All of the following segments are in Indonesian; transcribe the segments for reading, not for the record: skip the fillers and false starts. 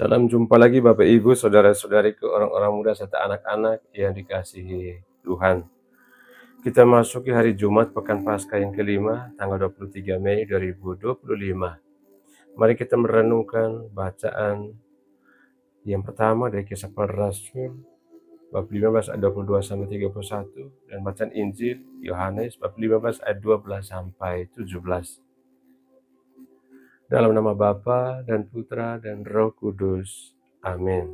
Salam jumpa lagi Bapak Ibu, saudara-saudariku, orang-orang muda serta anak-anak yang dikasihi Tuhan. Kita masuki hari Jumat Pekan Paskah yang kelima, tanggal 23 Mei 2025. Mari kita merenungkan bacaan yang pertama dari Kisah Para Rasul, bab 15 ayat 22 sampai 31, dan bacaan Injil Yohanes bab 15 ayat 12 sampai 17. Dalam nama Bapa dan Putra dan Roh Kudus. Amin.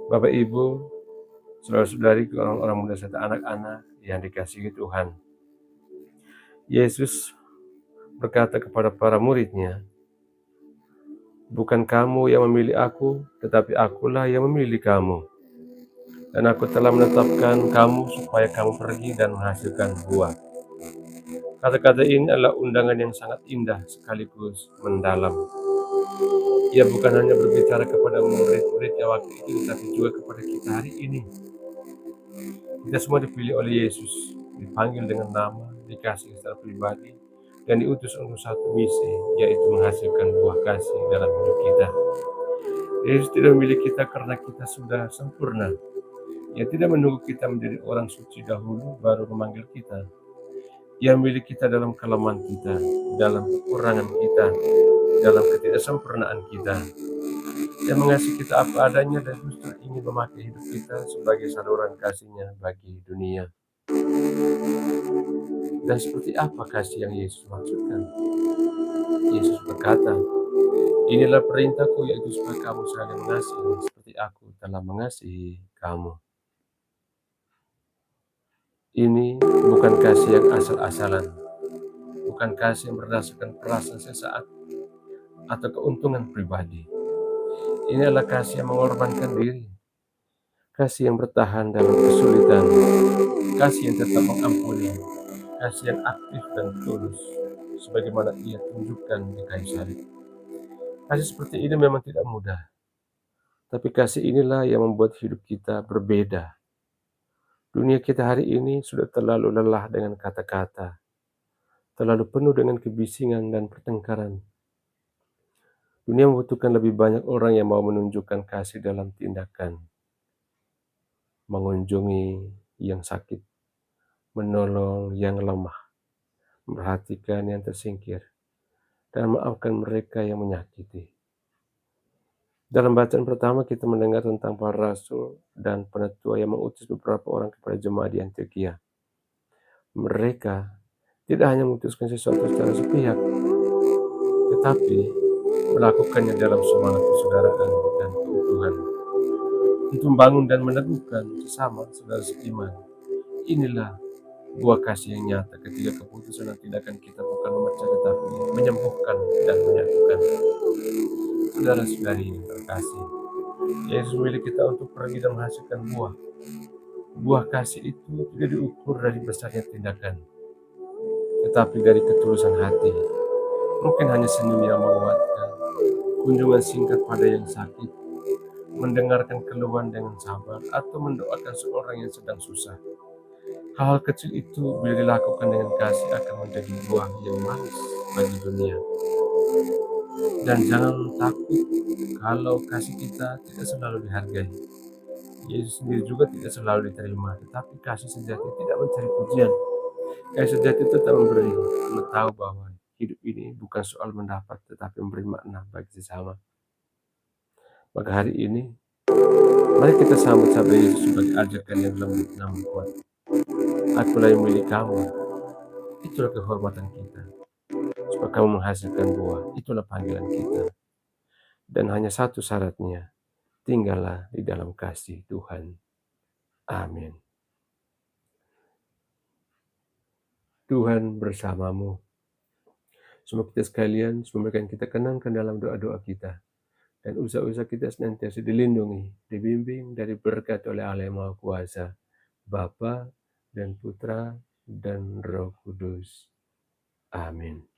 Bapak Ibu, saudara-saudari, orang-orang muda serta anak-anak yang dikasihi Tuhan. Yesus berkata kepada para muridnya, "Bukan kamu yang memilih aku, tetapi akulah yang memilih kamu. Dan aku telah menetapkan kamu supaya kamu pergi dan menghasilkan buah." Kata-kata ini adalah undangan yang sangat indah sekaligus mendalam. Ia bukan hanya berbicara kepada murid-muridnya waktu itu, tapi juga kepada kita hari ini. Kita semua dipilih oleh Yesus, dipanggil dengan nama, dikasih secara pribadi, dan diutus untuk satu misi, yaitu menghasilkan buah kasih dalam hidup kita. Yesus tidak memilih kita karena kita sudah sempurna. Ia tidak menunggu kita menjadi orang suci dahulu baru memanggil kita. Ia memilih kita dalam kelemahan kita, dalam kekurangan kita, dalam ketidaksempurnaan kita. Dia mengasihi kita apa adanya dan justru ingin memakai hidup kita sebagai saluran kasih-Nya bagi dunia. Dan seperti apa kasih yang Yesus maksudkan? Yesus berkata, "Inilah perintahku, yaitu supaya kamu saling mengasihi seperti aku telah mengasihi kamu." Ini bukan kasih yang asal-asalan, bukan kasih yang berdasarkan perasaan sesaat atau keuntungan pribadi. Ini adalah kasih yang mengorbankan diri, kasih yang bertahan dalam kesulitan, kasih yang tetap mengampuni, kasih yang aktif dan tulus, sebagaimana Ia tunjukkan di kayu salib. Kasih seperti ini memang tidak mudah, tapi kasih inilah yang membuat hidup kita berbeda. Dunia kita hari ini sudah terlalu lelah dengan kata-kata, terlalu penuh dengan kebisingan dan pertengkaran. Dunia membutuhkan lebih banyak orang yang mau menunjukkan kasih dalam tindakan, mengunjungi yang sakit, menolong yang lemah, memperhatikan yang tersingkir, dan memaafkan mereka yang menyakiti. Dalam bacaan pertama kita mendengar tentang para rasul dan penetua yang mengutus beberapa orang kepada jemaat di Antioquia. Mereka tidak hanya memutuskan sesuatu secara sepihak, tetapi melakukannya dalam semangat persaudaraan dan keutuhan untuk membangun dan meneguhkan sesama saudara seiman. Inilah buah kasih yang nyata ketika keputusan dan tindakan kita bukan memecah tetapi menyembuhkan dan menyatukan. Saudara-saudari yang terkasih, Yesus memilih kita untuk pergi dan menghasilkan buah. Buah kasih itu tidak diukur dari besarnya tindakan, tetapi dari ketulusan hati. Mungkin hanya senyum yang menguatkan, kunjungan singkat pada yang sakit, mendengarkan keluhan dengan sabar, atau mendoakan seorang yang sedang susah. Hal-hal kecil itu bila dilakukan dengan kasih akan menjadi buah yang manis bagi dunia. Dan jangan takut kalau kasih kita tidak selalu dihargai. Yesus sendiri juga tidak selalu diterima, tetapi kasih sejati tidak mencari pujian. Kasih sejati itu tetap memberi, tahu bahwa hidup ini bukan soal mendapat, tetapi memberi makna bagi sesama. Maka hari ini, mari kita sambut sabda Yesus sebagai ajakan yang lembut namun kuat. Akulah yang memilih kamu. Itulah kehormatan kita. Supaya kamu menghasilkan buah, itulah panggilan kita. Dan hanya satu syaratnya, tinggallah di dalam kasih Tuhan. Amin. Tuhan bersamamu. Semoga kita sekalian, semoga kita kenangkan dalam doa-doa kita. Dan usaha-usaha kita senantiasa dilindungi, dibimbing, dari berkat oleh Allah yang Maha Kuasa, Bapa dan Putra dan Roh Kudus. Amin.